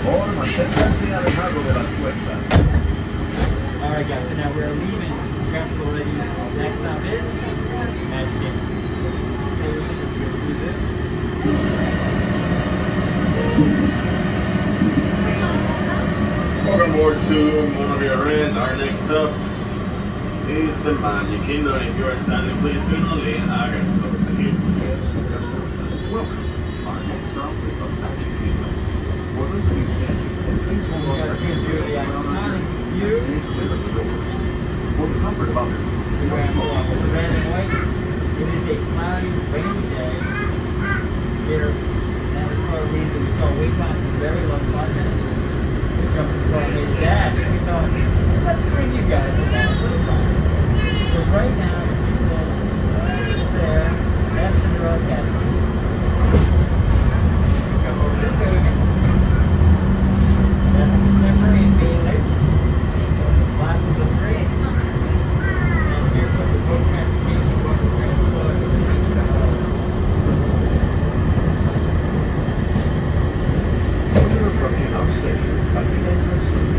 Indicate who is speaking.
Speaker 1: favor, manténganse alejado de las puertas.
Speaker 2: Alright guys, so now we're leaving Grand Floridian. Next stop is Magic. So we're going to do this.
Speaker 3: Welcome aboard to Monorail. Our next stop is the Magic Kingdom. If you are standing, please do not lean against the here.
Speaker 1: Welcome. Our next stop is the Magic Kingdom. For listening attention, please hold on to the for the comfort of others.
Speaker 2: Red and white. It is a cloudy, rainy day here. That is part of the reason we saw wait time for very long 5 minutes. We jumped in front of his dad. We thought, let's bring you guys along for the ride. So right now, there, that's the road cabin. Come over to food. That's the contemporary and being there. Glasses of green. And here's what the boat transportation was for Grand Floridian.
Speaker 1: We're approaching our station at the entrance to the